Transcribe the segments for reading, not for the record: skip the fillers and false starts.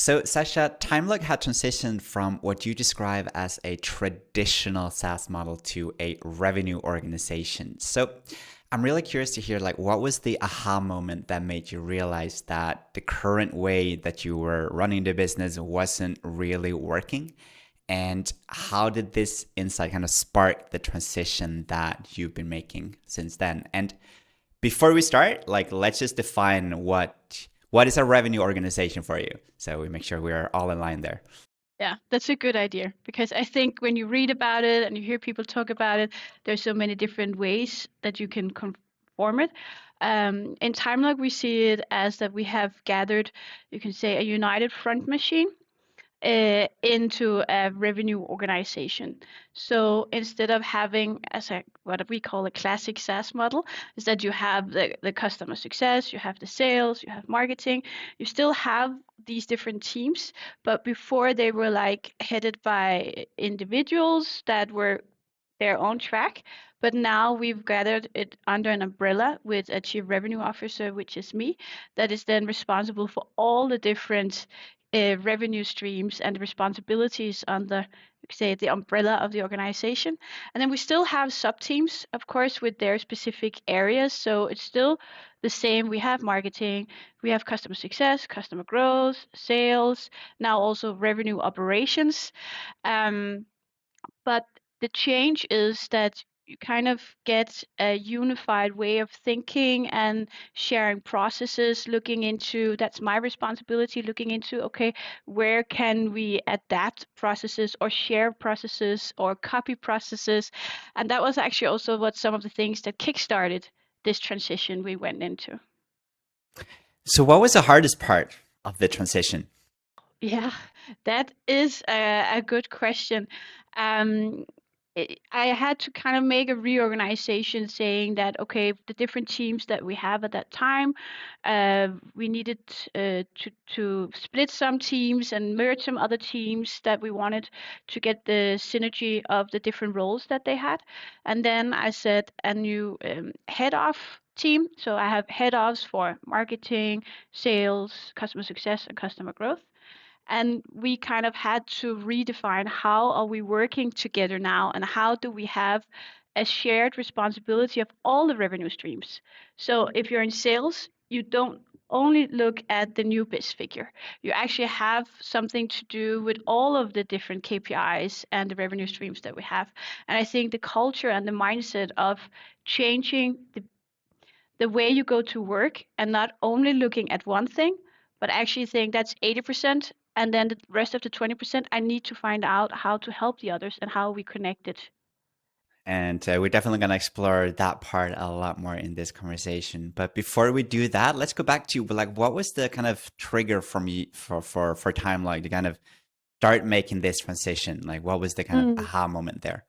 So, Sascha, TimeLog had transitioned from what you describe as a traditional SaaS model to a revenue organization. So, I'm really curious to hear, like, what was the aha moment that made you realize that the current way that you were running the business wasn't really working? And how did this insight kind of spark the transition that you've been making since then? And before we start, like, let's just define what is a revenue organization for you, so we make sure we are all in line there. Yeah, that's a good idea because I think when you read about it and you hear people talk about it, there's so many different ways that you can conform it. In TimeLog, we see it as that we have gathered, you can say, a united front machine into a revenue organization. So instead of having as a what we call a classic SaaS model, is that you have the customer success, you have the sales, you have marketing, you still have these different teams, but before they were like headed by individuals that were their own track. But now we've gathered it under an umbrella with a chief revenue officer, which is me, that is then responsible for all the different revenue streams and responsibilities under, say, the umbrella of the organization. And then we still have sub teams, of course, with their specific areas. So it's still the same. We have marketing, we have customer success, customer growth, sales, now also revenue operations. But the change is that you kind of get a unified way of thinking and sharing processes, looking into that's my responsibility, looking into okay, where can we adapt processes or share processes or copy processes. And that was actually also what some of the things that kickstarted this transition we went into. So what was the hardest part of the transition? Yeah, that is a good question. Um, I had to kind of make a reorganization saying that, okay, the different teams that we have at that time, we needed to split some teams and merge some other teams that we wanted to get the synergy of the different roles that they had. And then I set a new head off team. So I have head offs for marketing, sales, customer success, and customer growth. And we kind of had to redefine how are we working together now and how do we have a shared responsibility of all the revenue streams. So if you're in sales, you don't only look at the new biz figure. You actually have something to do with all of the different KPIs and the revenue streams that we have. And I think the culture and the mindset of changing the way you go to work and not only looking at one thing, but actually saying that's 80%, and then the rest of the 20%, I need to find out how to help the others and how we connect it. And we're definitely going to explore that part a lot more in this conversation. But before we do that, let's go back to, like, what was the kind of trigger for me for TimeLog to kind of start making this transition? Like, what was the kind of Mm, aha moment there?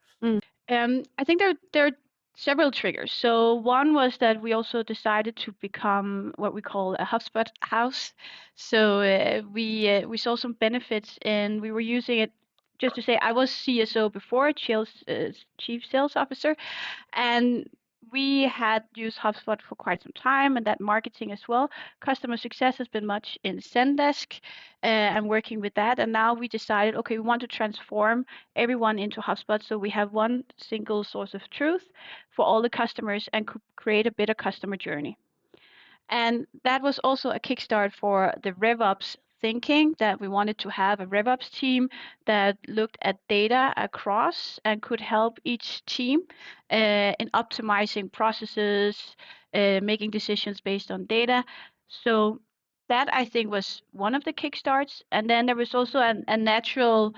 I think there are several triggers. So one was that we also decided to become what we call a HubSpot house. So we saw some benefits, and we were using it. Just to say, I was CSO before, Chief Sales Officer, and we had used HubSpot for quite some time, and that marketing as well. Customer success has been much in Zendesk and working with that. And now we decided, okay, we want to transform everyone into HubSpot. So we have one single source of truth for all the customers and create a better customer journey. And that was also a kickstart for the RevOps thinking that we wanted to have a RevOps team that looked at data across and could help each team in optimizing processes, making decisions based on data. So that I think was one of the kickstarts. And then there was also a natural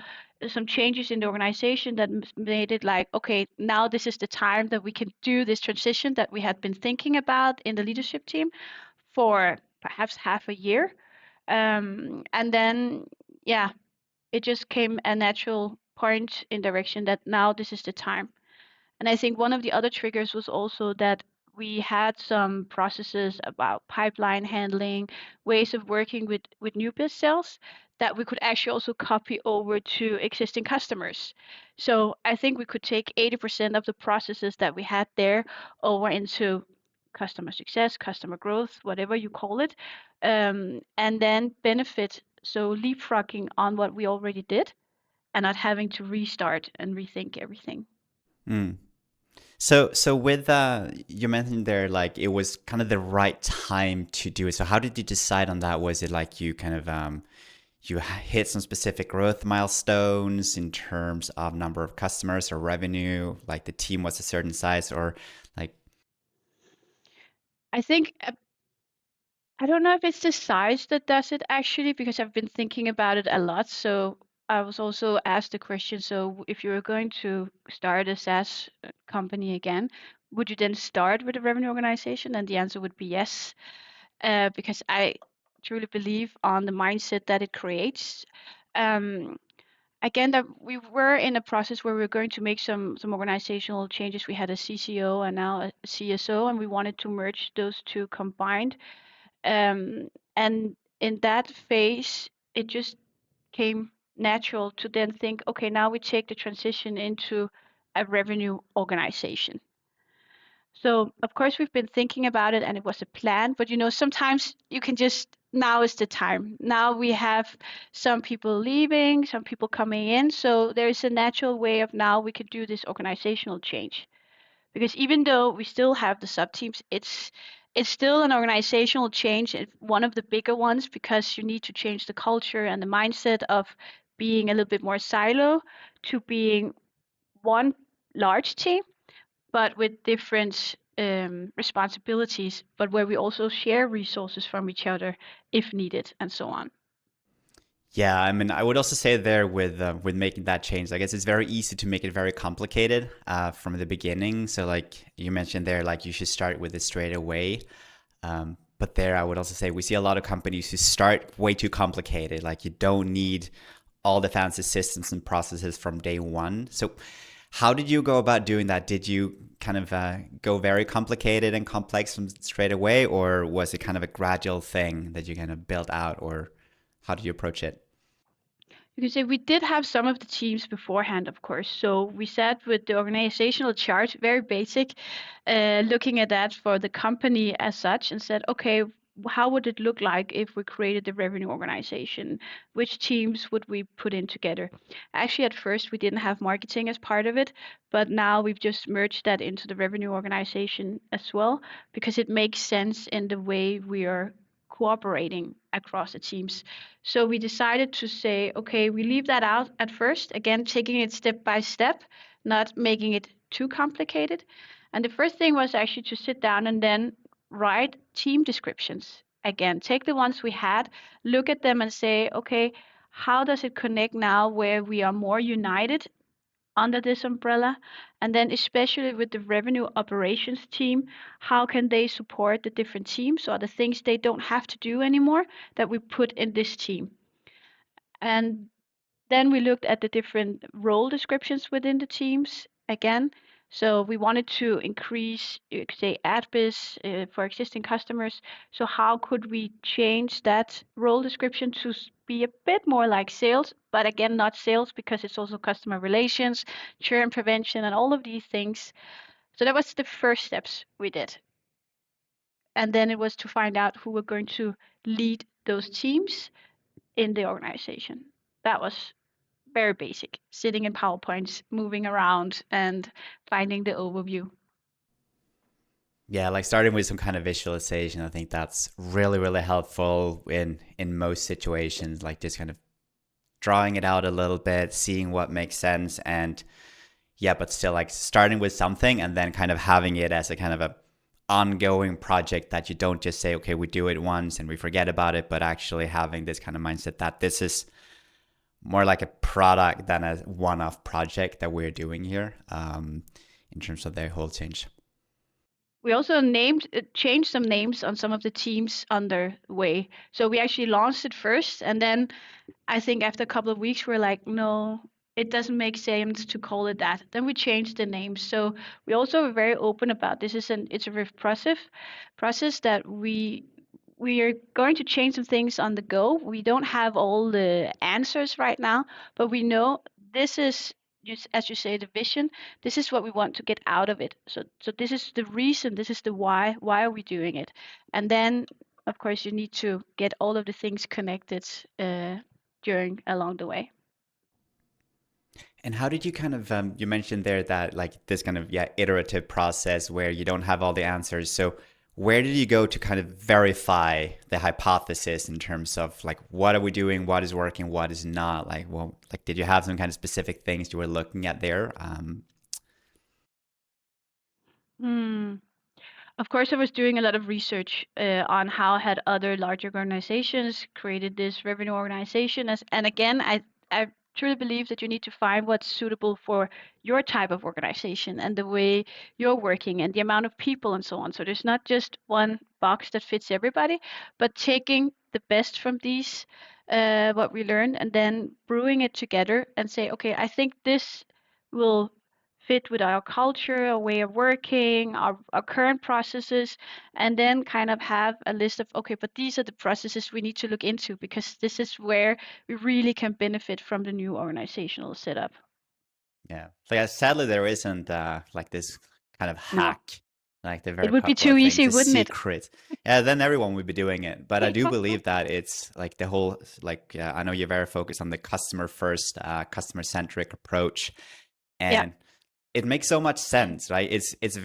some changes in the organization that made it like, okay, now this is the time that we can do this transition that we had been thinking about in the leadership team for perhaps half a year. And then, yeah, it just came a natural point in direction that now this is the time. And I think one of the other triggers was also that we had some processes about pipeline handling, ways of working with new biz sales that we could actually also copy over to existing customers. So I think we could take 80% of the processes that we had there over into customer success, customer growth, whatever you call it, and then benefit So leapfrogging on what we already did and not having to restart and rethink everything. Mm. So with you mentioned there like it was kind of the right time to do it. So how did you decide on that? Was it like you kind of you hit some specific growth milestones in terms of number of customers or revenue, like the team was a certain size, or like I think I don't know if it's the size that does it actually, because I've been thinking about it a lot. So I was also asked the question, so if you were going to start a SaaS company again, would you then start with a revenue organization? And the answer would be yes, because I truly believe on the mindset that it creates. Um, Again, that we were in a process where we were going to make some organizational changes. We had a CCO and now a CSO, and we wanted to merge those two combined. And in that phase, it just came natural to then think, okay, now we take the transition into a revenue organization. So of course we've been thinking about it and it was a plan, but sometimes you can just now is the time. Now we have some people leaving, some people coming in, so there is a natural way of now we could do this organizational change. Because even though we still have the sub teams, it's still an organizational change, one of the bigger ones, because you need to change the culture and the mindset of being a little bit more silo to being one large team, but with different responsibilities, but where we also share resources from each other if needed, and so on. yeah, I mean, I would also say there with making that change, I guess it's very easy to make it very complicated from the beginning. So like you mentioned there, like you should start with it straight away. But there, I would also say we see a lot of companies who start way too complicated. Like you don't need all the fancy systems and processes from day one. So how did you go about doing that? Did you kind of go very complicated and complex from straight away, or was it kind of a gradual thing that you kind of built out, or how did you approach it? You can say we did have some of the teams beforehand, of course. So we sat with the organizational chart, very basic, looking at that for the company as such, and said, okay, how would it look like if we created the revenue organization? Which teams would we put in together? Actually, at first, we didn't have marketing as part of it, but now we've just merged that into the revenue organization as well, because it makes sense in the way we are cooperating across the teams. So we decided to say, okay, we leave that out at first, again, taking it step by step, not making it too complicated. And the first thing was actually to sit down and then write team descriptions. Again, take the ones we had, look at them and say, okay, how does it connect now where we are more united under this umbrella? And then especially with the revenue operations team, how can they support the different teams or the things they don't have to do anymore that we put in this team? And then we looked at the different role descriptions within the teams again. So we wanted to increase, you could say, AdBiz for existing customers. So how could we change that role description to be a bit more like sales, but again, not sales because it's also customer relations, churn prevention, and all of these things. So that was the first steps we did. And then it was to find out who were going to lead those teams in the organization. That was very basic, sitting in PowerPoints, moving around and finding the overview. Yeah, like starting with some kind of visualization, I think that's really, really helpful in most situations. Like just kind of drawing it out a little bit, seeing what makes sense, and yeah, but still like starting with something and then kind of having it as a kind of a ongoing project that you don't just say, okay, we do it once and we forget about it, but actually having this kind of mindset that this is more like a product than a one-off project that we're doing here in terms of the whole change. We also changed some names on some of the teams on their way. So we actually launched it first, and then I think after a couple of weeks, we're like, no, it doesn't make sense to call it that. Then we changed the name. So we also were very open about this. It's a repressive process that we are going to change some things on the go. We don't have all the answers right now, but we know this is just as you say the vision. This is what we want to get out of it. So this is the reason. This is the why. Why are we doing it? And then of course, you need to get all of the things connected during along the way. And how did you kind of you mentioned there that like this kind of iterative process where you don't have all the answers. So where did you go to kind of verify the hypothesis in terms of like what are we doing, what is working, what is not? Like, well, like did you have some kind of specific things you were looking at there? Hmm. Of course, I was doing a lot of research on how had other larger organizations created this revenue organization. And again, I truly believe that you need to find what's suitable for your type of organization and the way you're working and the amount of people and so on. So there's not just one box that fits everybody, but taking the best from these, what we learned, and then brewing it together and say, okay, I think this will fit with our culture, our way of working, our current processes, and then kind of have a list of, okay, but these are the processes we need to look into because this is where we really can benefit from the new organizational setup. Yeah. So yeah, sadly there isn't like this kind of No, hack, like the it very would be popular too thing, easy, the wouldn't it? secret. Yeah, then everyone would be doing it. But I do believe that it's like the whole like I know you're very focused on the customer first, customer centric approach, Yeah. and it makes so much sense, right?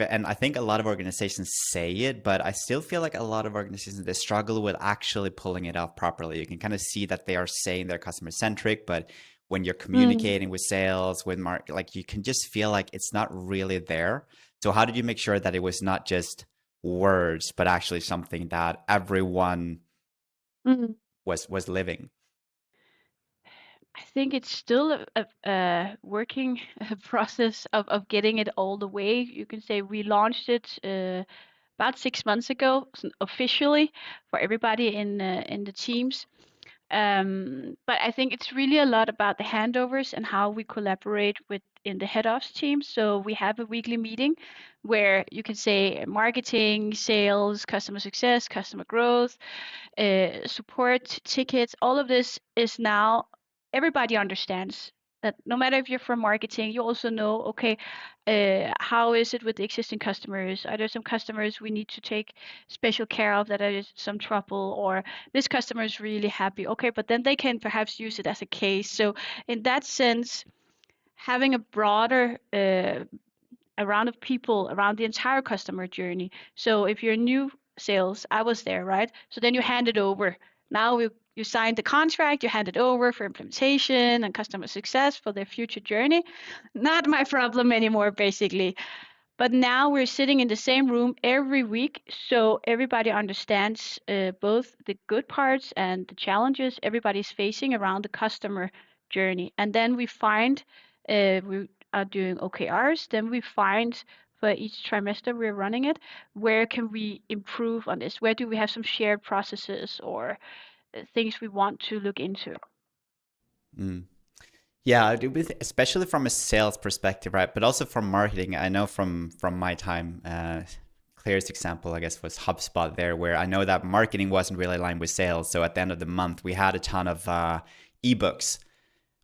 And I think a lot of organizations say it, but I still feel like a lot of organizations they struggle with actually pulling it off properly. You can kind of see that they are saying they're customer centric, but when you're Mm. communicating with sales, with market, like you can just feel like it's not really there. So how did you make sure that it was not just words, but actually something that everyone Mm. was living? I think it's still a working process of getting it all the way. You can say we launched it about 6 months ago officially for everybody in the teams. But I think it's really a lot about the handovers and how we collaborate with in the head office team. So we have a weekly meeting where you can say marketing, sales, customer success, customer growth, support, tickets, all of this is now everybody understands that no matter if you're from marketing, you also know, okay, how is it with the existing customers? Are there some customers we need to take special care of that are some trouble, or this customer is really happy? Okay, but then they can perhaps use it as a case. So in that sense, having a broader a round of people around the entire customer journey. So if you're new sales, I was there, right? So then you hand it over. Now you signed the contract, you hand it over for implementation and customer success for their future journey. Not my problem anymore, basically. But now we're sitting in the same room every week, so everybody understands both the good parts and the challenges everybody's facing around the customer journey. And then we find we are doing OKRs. Then we find for each trimester we're running it, where can we improve on this? Where do we have some shared processes or things we want to look into? Mm. Yeah, I do especially from a sales perspective, right? But also from marketing. I know from my time, clearest example, I guess, was HubSpot there, where I know that marketing wasn't really aligned with sales. So at the end of the month, we had a ton of ebooks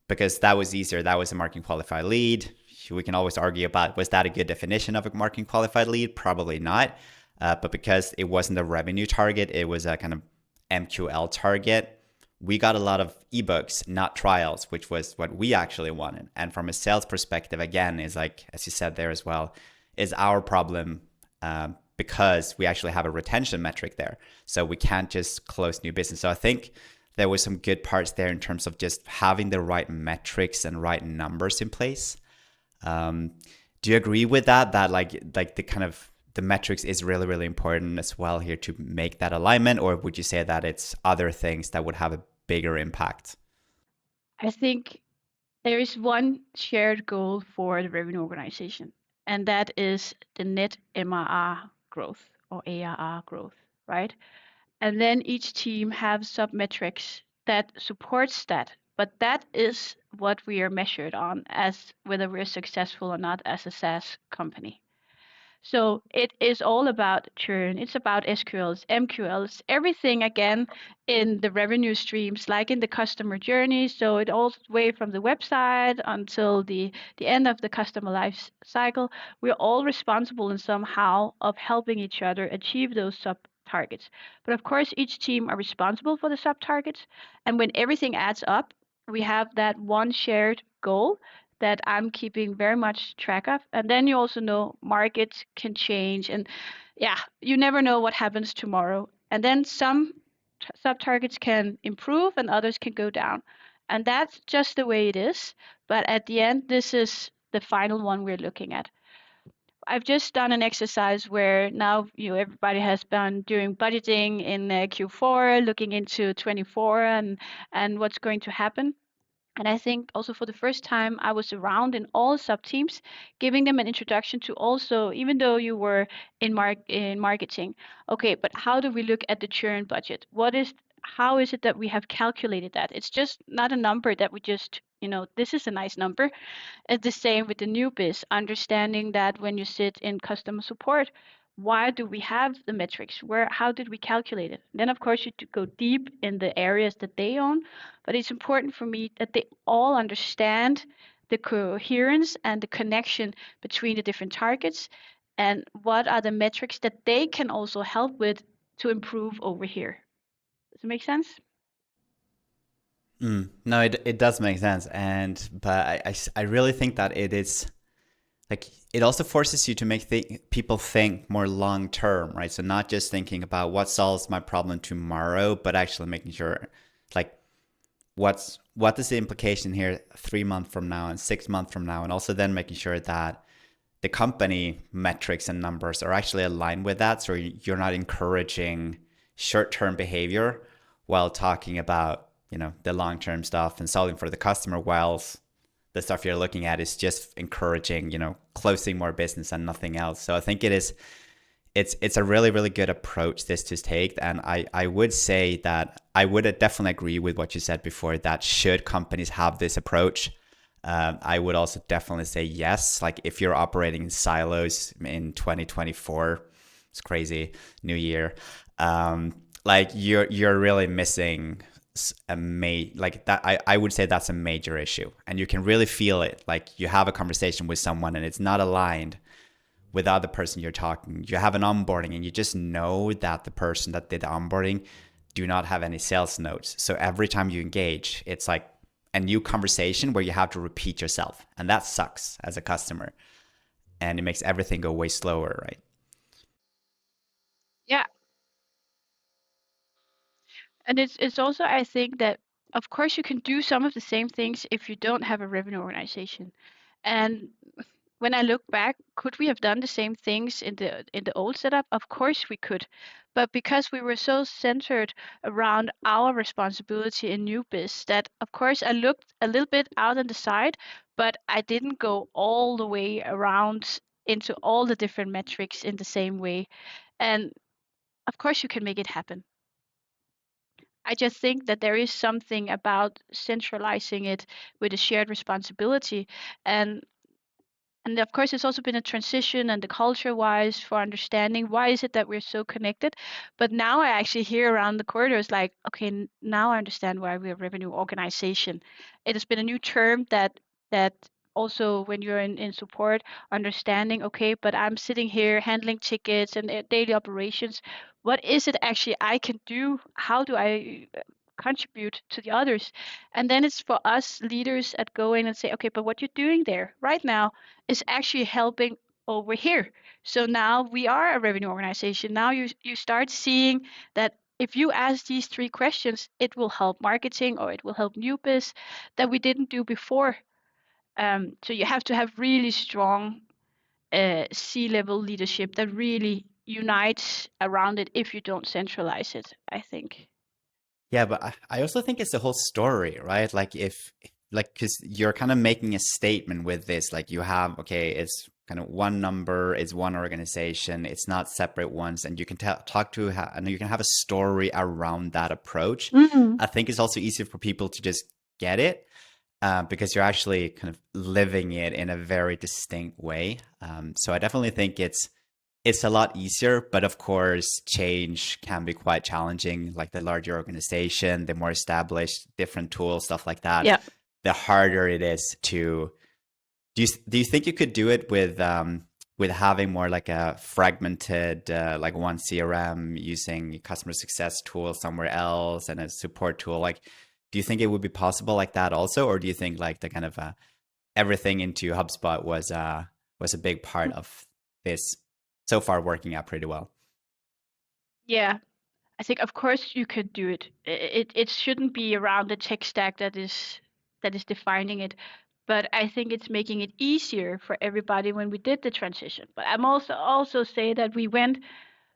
because that was easier. That was a marketing qualified lead. We can always argue about was that a good definition of a marketing qualified lead? Probably not. But because it wasn't a revenue target, it was a kind of MQL target. We got a lot of ebooks, not trials, which was what we actually wanted. And from a sales perspective, again, is like, as you said there as well, is our problem because we actually have a retention metric there. So we can't just close new business. So I think there was some good parts there in terms of just having the right metrics and right numbers in place. Um, do you agree with that? That like the kind of the metrics is really really important as well here to make that alignment, or would you say that it's other things that would have a bigger impact? I think there is one shared goal for the revenue organization, and that is the net MRR growth or ARR growth, right? And then each team have sub-metrics that supports that. But that is what we are measured on as whether we're successful or not as a SaaS company. So it is all about churn. It's about SQLs, MQLs, everything again in the revenue streams, like in the customer journey. So it all the way from the website until the end of the customer life cycle. We're all responsible in somehow of helping each other achieve those targets. But of course, each team are responsible for the sub targets. And when everything adds up, we have that one shared goal that I'm keeping very much track of. And then you also know markets can change. And yeah, you never know what happens tomorrow. And then some sub targets can improve and others can go down. And that's just the way it is. But at the end, this is the final one we're looking at. I've just done an exercise where now everybody has been doing budgeting in Q4, looking into 24 and what's going to happen. And I think also for the first time, I was around in all sub teams, giving them an introduction to also, even though you were in marketing, okay, but how do we look at the churn budget? How is it that we have calculated that? It's just not a number that we just, this is a nice number. It's the same with the new biz, understanding that when you sit in customer support, why do we have the metrics? How did we calculate it? Then, of course, you go deep in the areas that they own, but it's important for me that they all understand the coherence and the connection between the different targets and what are the metrics that they can also help with to improve over here. Does it make sense? No, it does make sense. But I really think that it is like, it also forces you to make people think more long term, right? So not just thinking about what solves my problem tomorrow, but actually making sure, like, what is the implication here 3 months from now and 6 months from now, and also then making sure that the company metrics and numbers are actually aligned with that, so you're not encouraging short-term behavior while talking about the long-term stuff and solving for the customer, whilst the stuff you're looking at is just encouraging closing more business and nothing else. So I think it's a really, really good approach this to take. And I would say that I would definitely agree with what you said before, that should companies have this approach, I would also definitely say yes. Like, if you're operating in silos in 2024, it's crazy, new year, like you're really missing like that. I would say that's a major issue, and you can really feel it. Like, you have a conversation with someone and it's not aligned with the other person you're talking. You have an onboarding and you just know that the person that did the onboarding do not have any sales notes. So every time you engage, it's like a new conversation where you have to repeat yourself, and that sucks as a customer, and it makes everything go way slower, right? Yeah. And it's also, I think that of course you can do some of the same things if you don't have a revenue organization. And when I look back, could we have done the same things in the old setup? Of course we could. But because we were so centered around our responsibility in new biz, that of course I looked a little bit out on the side, but I didn't go all the way around into all the different metrics in the same way. And of course you can make it happen. I just think that there is something about centralizing it with a shared responsibility. And and of course, it's also been a transition and the culture wise for understanding why is it that we're so connected. But now I actually hear around the corridors like, okay, now I understand why we're a revenue organization. It has been a new term that also when you're in support, understanding, okay, but I'm sitting here handling tickets and daily operations. What is it actually I can do? How do I contribute to the others? And then it's for us leaders at go in and say, okay, but what you're doing there right now is actually helping over here. So now we are a revenue organization. Now you start seeing that if you ask these three questions, it will help marketing or it will help new biz that we didn't do before. So you have to have really strong C-level leadership that really unites around it if you don't centralize it, I think. Yeah, but I also think it's the whole story, right? Like, because you're kind of making a statement with this, like, you have, okay, it's kind of one number, it's one organization, it's not separate ones, and you can talk to, and you can have a story around that approach. Mm. I think it's also easier for people to just get it, because you're actually kind of living it in a very distinct way. So I definitely think it's a lot easier, but of course, change can be quite challenging. Like, the larger organization, the more established, different tools, stuff like that, Yeah. the harder it is to. Do you think you could do it with with having more like a fragmented, like one CRM using customer success tool somewhere else and a support tool, like, do you think it would be possible like that also, or do you think like the kind of everything into HubSpot was a big part of this so far working out pretty well? Yeah, I think of course you could do it. It shouldn't be around the tech stack that is defining it, but I think it's making it easier for everybody when we did the transition. But I'm also say that we went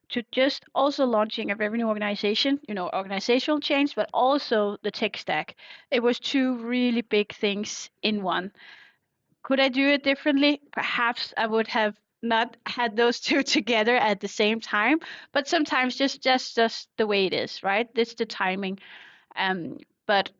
to just also launching a revenue organization, organizational change, but also the tech stack. It was two really big things in one. Could I do it differently? Perhaps I would have not had those two together at the same time, but sometimes just the way it is, right? It's the timing. But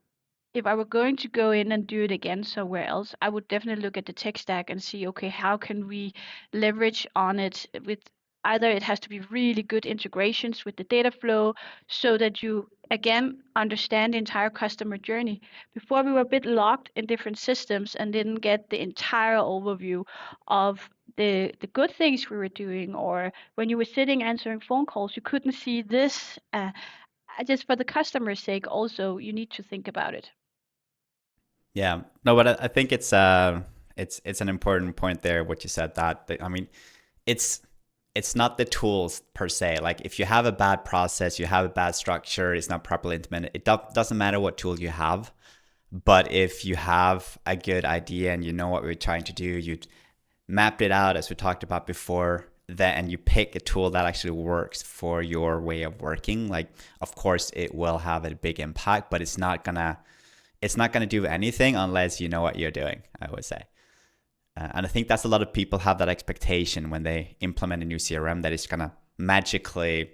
if I were going to go in and do it again somewhere else, I would definitely look at the tech stack and see, okay, how can we leverage on it with either it has to be really good integrations with the data flow so that you again understand the entire customer journey. Before we were a bit locked in different systems and didn't get the entire overview of the good things we were doing, or when you were sitting answering phone calls, you couldn't see this. Just for the customer's sake, also, you need to think about it. Yeah, no, but I think it's an important point there what you said, that I mean, it's it's not the tools per se. Like if you have a bad process, you have a bad structure, it's not properly implemented, it doesn't matter what tool you have. But if you have a good idea and you know what we're trying to do, you mapped it out as we talked about before, that and you pick a tool that actually works for your way of working, like of course it will have a big impact, but it's not gonna do anything unless you know what you're doing, I would say. And I think that's a lot of people have that expectation when they implement a new CRM that it's gonna magically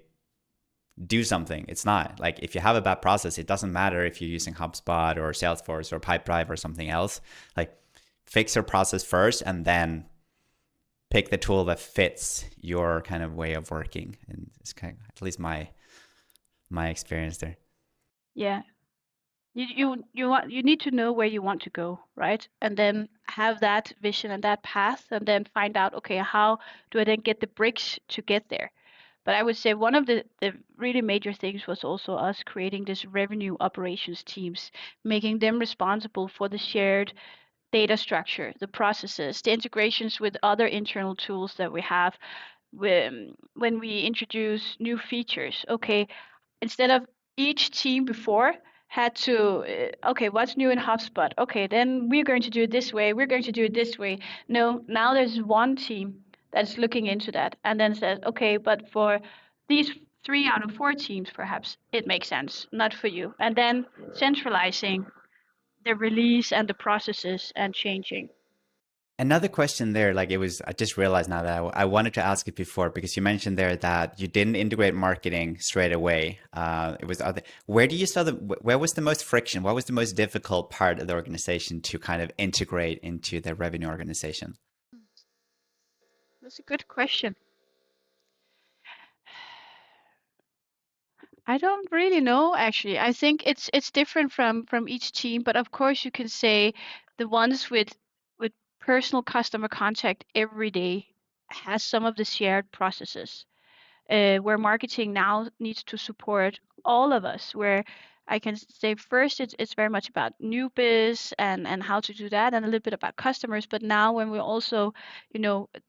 do something. It's not. Like if you have a bad process, it doesn't matter if you're using HubSpot or Salesforce or Pipedrive or something else. Like fix your process first and then pick the tool that fits your kind of way of working. And it's kind of at least my experience there. Yeah. You need to know where you want to go, right? And then have that vision and that path, and then find out, okay, how do I then get the bricks to get there? But I would say one of the really major things was also us creating this revenue operations teams, making them responsible for the shared data structure, the processes, the integrations with other internal tools that we have. When we introduce new features, okay, instead of each team before had to, okay, what's new in HubSpot? Okay, then we're going to do it this way. We're going to do it this way. No, now there's one team that's looking into that and then says, okay, but for these 3 out of 4 teams, perhaps it makes sense, not for you. And then centralizing the release and the processes and changing. Another question there, like it was, I just realized now that I wanted to ask it before because you mentioned there that you didn't integrate marketing straight away. It was other. Where do you start? Where was the most friction? What was the most difficult part of the organization to kind of integrate into the revenue organization? That's a good question. I don't really know actually. I think it's different from each team, but of course you can say the ones with personal customer contact every day has some of the shared processes, where marketing now needs to support all of us, where I can say first it's very much about new biz and how to do that and a little bit about customers. But now when we're also,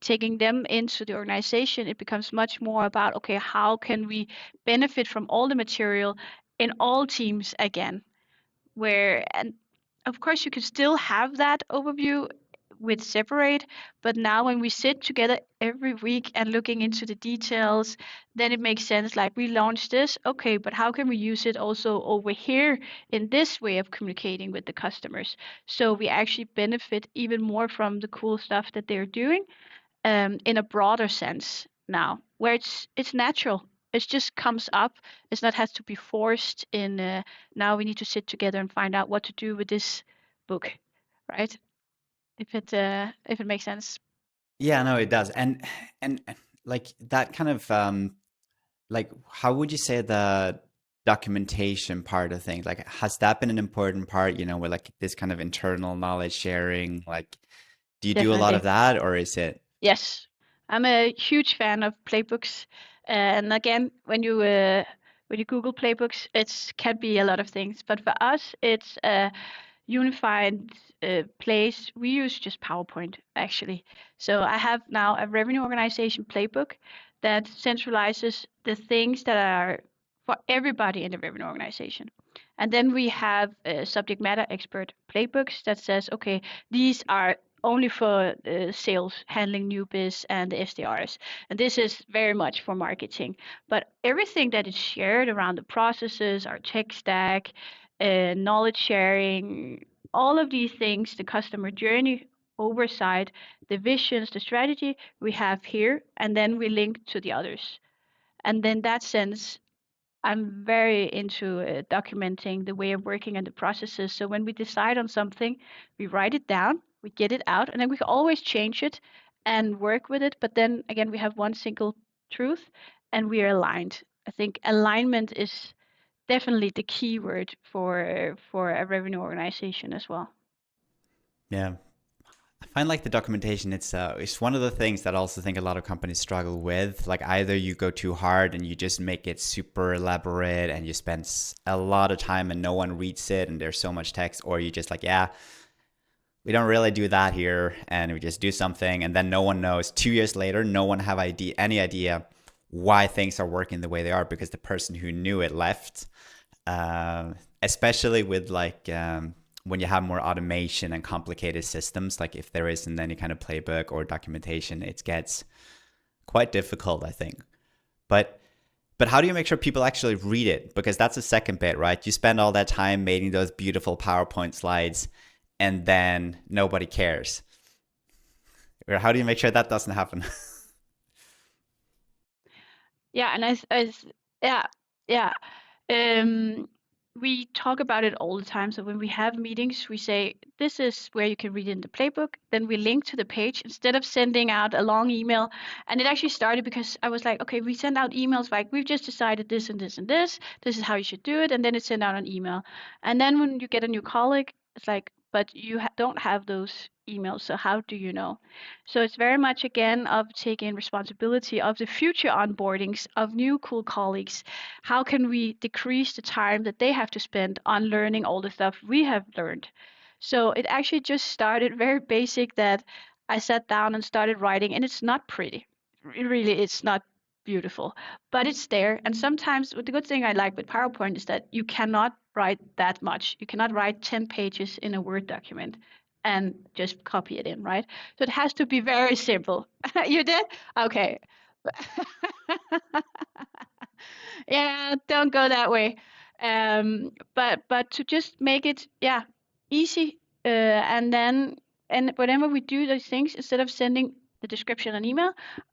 taking them into the organization, it becomes much more about, okay, how can we benefit from all the material in all teams again? Where and of course you can still have that overview with separate, but now when we sit together every week and looking into the details, then it makes sense, like we launched this, okay, but how can we use it also over here in this way of communicating with the customers, so we actually benefit even more from the cool stuff that they're doing, in a broader sense now, where it's natural. It just comes up. It's not has to be forced in. Now we need to sit together and find out what to do with this book, right? If it makes sense. Yeah, no, it does. And like that kind of like how would you say the documentation part of things, like has that been an important part, with like this kind of internal knowledge sharing? Like do you do a lot of Definitely. that or is it? Yes. I'm a huge fan of playbooks. And again, when you Google playbooks, it can be a lot of things. But for us, it's a unified place. We use just PowerPoint actually. So I have now a revenue organization playbook that centralizes the things that are for everybody in the revenue organization. And then we have subject matter expert playbooks that says, okay, these are only for sales, handling new biz and the SDRs. And this is very much for marketing. But everything that is shared around the processes, our tech stack, knowledge sharing, all of these things, the customer journey oversight, the visions, the strategy we have here, and then we link to the others. And in that sense, I'm very into documenting the way of working and the processes. So when we decide on something, we write it down, we get it out, and then we can always change it and work with it. But then again, we have one single truth and we are aligned. I think alignment is definitely the key word for a revenue organization as well. Yeah. I find like the documentation it's one of the things that I also think a lot of companies struggle with. Like either you go too hard and you just make it super elaborate and you spend a lot of time and no one reads it and there's so much text, or you just like, yeah, we don't really do that here and we just do something and then no one knows. 2 years later, no one have any idea why things are working the way they are because the person who knew it left. Especially with like when you have more automation and complicated systems, like if there isn't any kind of playbook or documentation, it gets quite difficult, I think. But how do you make sure people actually read it? Because that's the second bit, right? You spend all that time making those beautiful PowerPoint slides and then nobody cares. Or how do you make sure that doesn't happen? Yeah, and yeah, yeah. Um, we talk about it all the time. So when we have meetings, we say, this is where you can read in the playbook. Then we link to the page instead of sending out a long email. And it actually started because I was like, okay, we send out emails like, we've just decided this and this and this. This is how you should do it. And then it's sent out an email. And then when you get a new colleague, it's like, but you don't have those emails. So how do you know? So it's very much again of taking responsibility of the future onboardings of new cool colleagues. How can we decrease the time that they have to spend on learning all the stuff we have learned? So it actually just started very basic that I sat down and started writing, and it's not pretty. Really, it's not beautiful, but it's there. And sometimes the good thing I like with PowerPoint is that you cannot write that much. You cannot write 10 pages in a Word document and just copy it in, right? So it has to be very simple. You did? Okay. Yeah, don't go that way. But to just make it, yeah, easy, and then and whenever we do those things, instead of sending the description an email,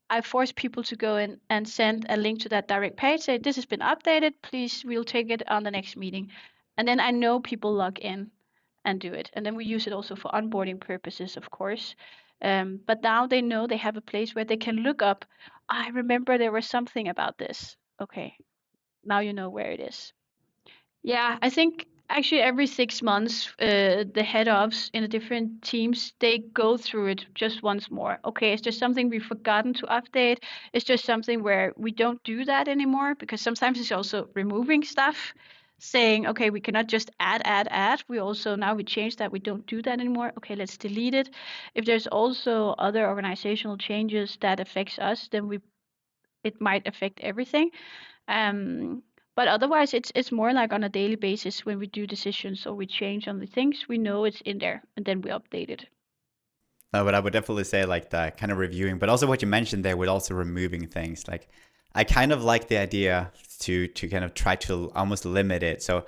I force people to go in and send a link to that direct page. Say this has been updated. Please, we'll take it on the next meeting, and then I know people log in and do it. And then we use it also for onboarding purposes, of course. But now they know they have a place where they can look up. I remember there was something about this. Okay, now you know where it is. Yeah, I think actually every 6 months, the head ofs in the different teams, they go through it just once more. Okay, it's just something we've forgotten to update. It's just something where we don't do that anymore because sometimes it's also removing stuff, saying, okay, we cannot just add. We also now we change that. We don't do that anymore. Okay, let's delete it. If there's also other organizational changes that affects us, then we it might affect everything. Um, but otherwise, it's more like on a daily basis when we do decisions or we change on the things, we know it's in there and then we update it. No, but I would definitely say like that kind of reviewing, but also what you mentioned there with also removing things. Like I kind of like the idea to kind of try to almost limit it. So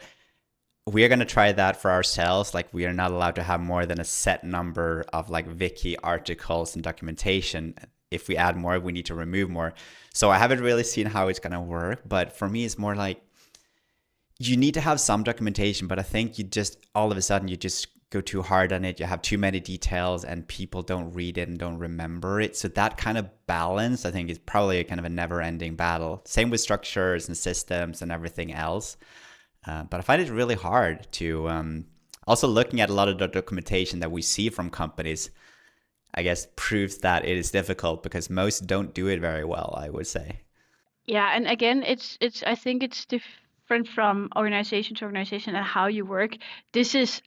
we are going to try that for ourselves. Like we are not allowed to have more than a set number of like wiki articles and documentation. If we add more, we need to remove more. So I haven't really seen how it's going to work, but for me, it's more like you need to have some documentation, but I think you just all of a sudden you just go too hard on it. You have too many details and people don't read it and don't remember it. So that kind of balance, I think, is probably a kind of a never ending battle. Same with structures and systems and everything else. But I find it really hard to also looking at a lot of the documentation that we see from companies. I guess, proves that it is difficult because most don't do it very well, I would say. Yeah, and again, it's I think it's different from organization to organization and how you work. This is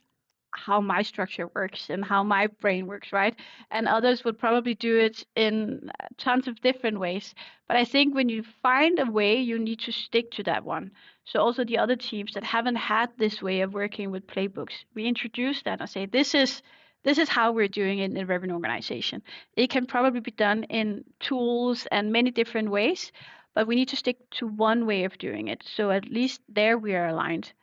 how my structure works and how my brain works, right? And others would probably do it in tons of different ways. But I think when you find a way, you need to stick to that one. So also the other teams that haven't had this way of working with playbooks, we introduce that and say, this is how we're doing it in a revenue organization. It can probably be done in tools and many different ways, but we need to stick to one way of doing it. So at least there we are aligned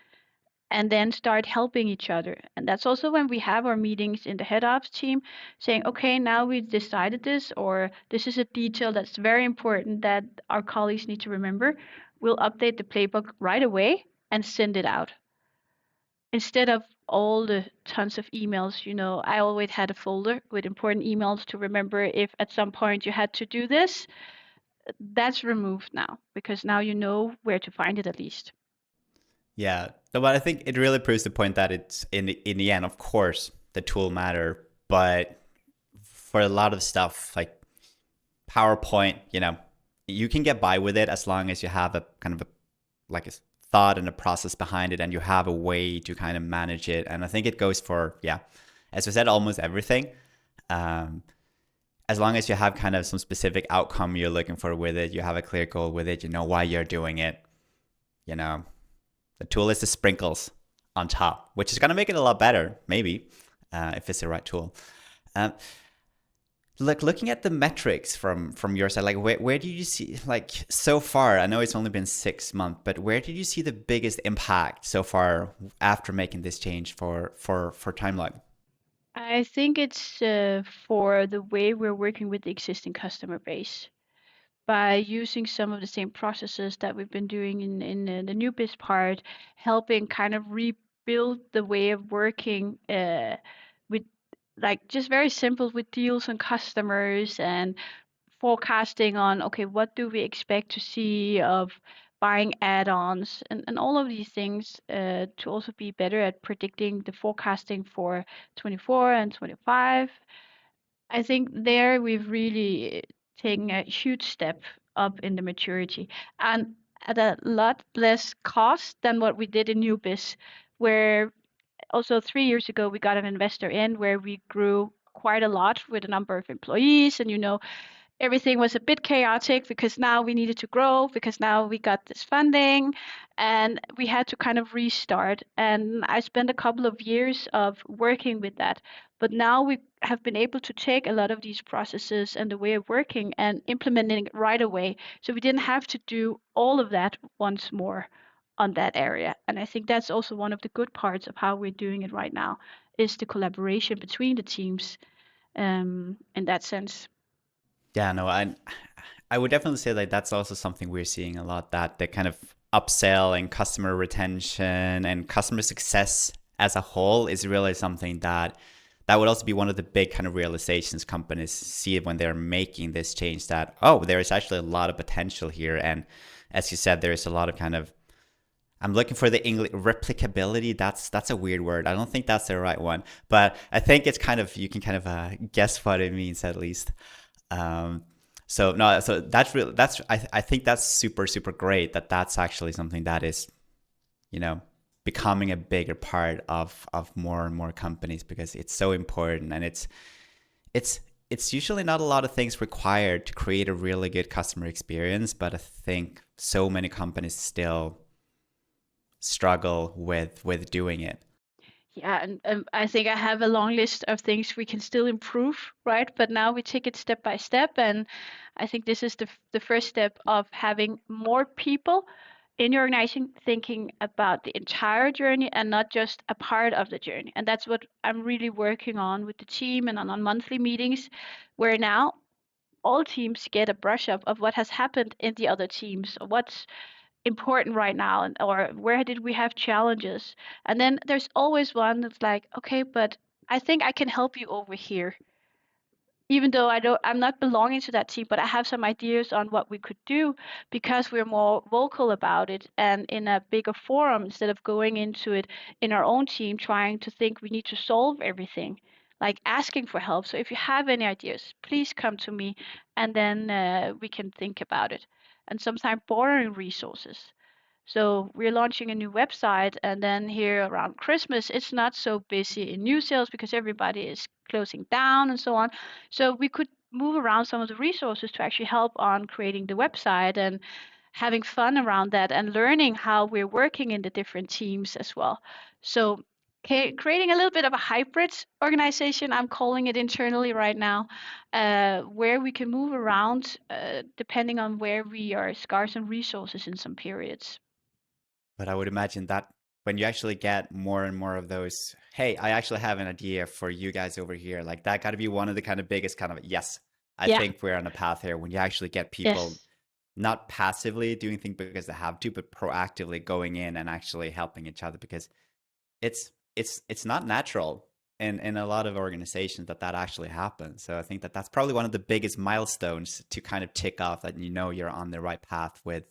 and then start helping each other. And that's also when we have our meetings in the head ops team saying, okay, now we've decided this, or this is a detail that's very important that our colleagues need to remember. We'll update the playbook right away and send it out. Instead of all the tons of emails, I always had a folder with important emails to remember if at some point you had to do this. That's removed now because now you know where to find it at least. Yeah, no, but I think it really proves the point that it's in the end, of course, the tool matter, but for a lot of stuff like PowerPoint, you can get by with it as long as you have a kind of a like a thought and a process behind it, and you have a way to kind of manage it. And I think it goes for as I said, almost everything. Um, as long as you have kind of some specific outcome you're looking for with it, you have a clear goal with it, you know why you're doing it, you know, the tool is the sprinkles on top, which is going to make it a lot better, maybe, if it's the right tool. Um, looking at the metrics from your side, like where did you see, like so far, I know it's only been 6 months, but where did you see the biggest impact so far after making this change for TimeLog? I think it's for the way we're working with the existing customer base by using some of the same processes that we've been doing in the new biz part, helping kind of rebuild the way of working with like just very simple with deals and customers and forecasting on, okay, what do we expect to see of buying add-ons and all of these things to also be better at predicting the forecasting for 24 and 25. I think there we've really taken a huge step up in the maturity and at a lot less cost than what we did in new biz, where also 3 years ago we got an investor in where we grew quite a lot with a number of employees and everything was a bit chaotic because now we needed to grow because now we got this funding and we had to kind of restart. And I spent a couple of years of working with that. But now we have been able to take a lot of these processes and the way of working and implementing it right away. So we didn't have to do all of that once more on that area. And I think that's also one of the good parts of how we're doing it right now is the collaboration between the teams in that sense. Yeah, no, I would definitely say like that's also something we're seeing a lot, that the kind of upsell and customer retention and customer success as a whole is really something that would also be one of the big kind of realizations companies see when they're making this change, that oh, there is actually a lot of potential here. And as you said, there is a lot of kind of, I'm looking for the English replicability. That's a weird word. I don't think that's the right one, but I think it's kind of, you can kind of guess what it means at least. Um, so no, so that's real. I think that's super great that that's actually something that is, you know, becoming a bigger part of more and more companies, because it's so important. And it's it's usually not a lot of things required to create a really good customer experience, but I think so many companies still struggle with doing it. Yeah, and I think I have a long list of things we can still improve, right? But now we take it step by step, and I think this is the first step of having more people in your organization thinking about the entire journey and not just a part of the journey. And that's what I'm really working on with the team and on monthly meetings, where now all teams get a brush up of what has happened in the other teams, what's important right now or where did we have challenges, and then there's always one that's like, okay, but I think I can help you over here, even though I'm not belonging to that team, but I have some ideas on what we could do because we're more vocal about it and in a bigger forum instead of going into it in our own team trying to think we need to solve everything. like asking for help. So if you have any ideas, please come to me, and then we can think about it. And sometimes borrowing resources. So we're launching a new website, and then here around Christmas, it's not so busy in new sales because everybody is closing down and so on. So we could move around some of the resources to actually help on creating the website and having fun around that and learning how we're working in the different teams as well. So creating a little bit of a hybrid organization, I'm calling it internally right now, where we can move around depending on where we are scarce on resources in some periods. But I would imagine that when you actually get more and more of those, hey, I actually have an idea for you guys over here, like that got to be one of the kind of biggest kind of, yes, I Yeah. think we're on a path here when you actually get people Yes. not passively doing things because they have to, but proactively going in and actually helping each other because it's not natural in a lot of organizations that actually happens. So I think that that's probably one of the biggest milestones to kind of tick off that you're on the right path with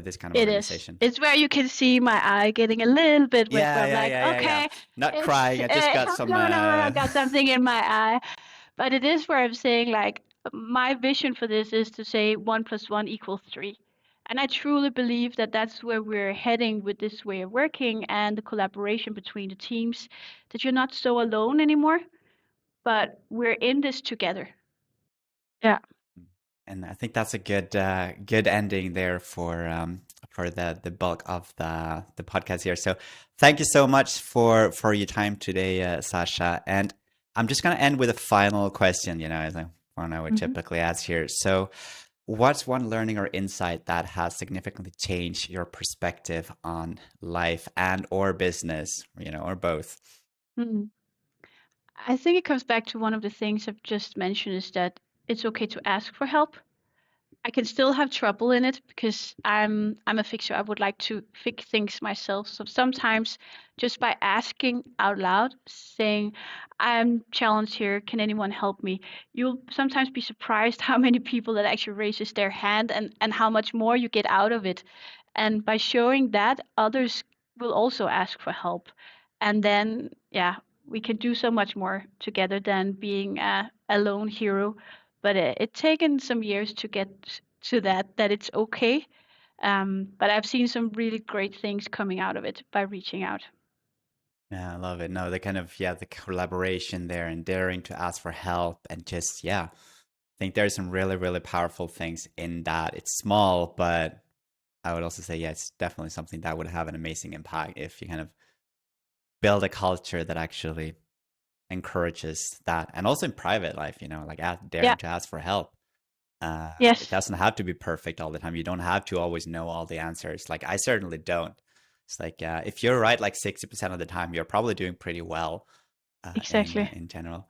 this kind of It is. organization. It's where you can see my eye getting a little bit wet, where Yeah, I'm yeah, like, yeah, yeah, yeah. okay, Not it's crying. I just got some. no, I got something in my eye. But it is where I'm saying, like, my vision for this is to say 1 + 1 = 3. And I truly believe that that's where we're heading with this way of working and the collaboration between the teams, that you're not so alone anymore, but we're in this together. Yeah. And I think that's a good ending there for the bulk of the podcast here. So thank you so much for your time today, Sasha. And I'm just gonna end with a final question. As one I would hmm typically ask here. So, what's one learning or insight that has significantly changed your perspective on life and or business, or both? hmm I think it comes back to one of the things I've just mentioned, is that it's okay to ask for help. I can still have trouble in it because I'm a fixer. I would like to fix things myself. So sometimes just by asking out loud, saying, I'm challenged here, can anyone help me? You'll sometimes be surprised how many people that actually raises their hand, and how much more you get out of it. And by showing that, others will also ask for help. And then, yeah, we can do so much more together than being a lone hero. But it's taken some years to get to that it's okay. But I've seen some really great things coming out of it by reaching out. Yeah, I love it. No, the kind of, the collaboration there and daring to ask for help and just, I think there's some really, really powerful things in that. It's small, but I would also say, yeah, it's definitely something that would have an amazing impact if you kind of build a culture that actually encourages that. And also in private life, like Yeah. daring to ask for help. It Yes. doesn't have to be perfect all the time. You don't have to always know all the answers. Like I certainly don't. It's like if you're right, like 60% of the time, you're probably doing pretty well Exactly. in general.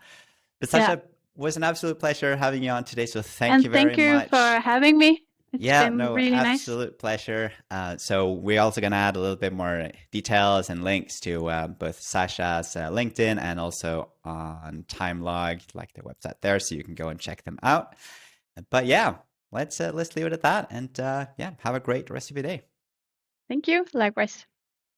But Yeah. Sasha, was an absolute pleasure having you on today. So thank And you very thank you for much. having me. It's Yeah, been no, really nice. absolute pleasure. So we're also going to add a little bit more details and links to both Sasha's LinkedIn and also on TimeLog, like the website there, so you can go and check them out. But yeah, let's leave it at that, and have a great rest of your day. Thank you. Likewise.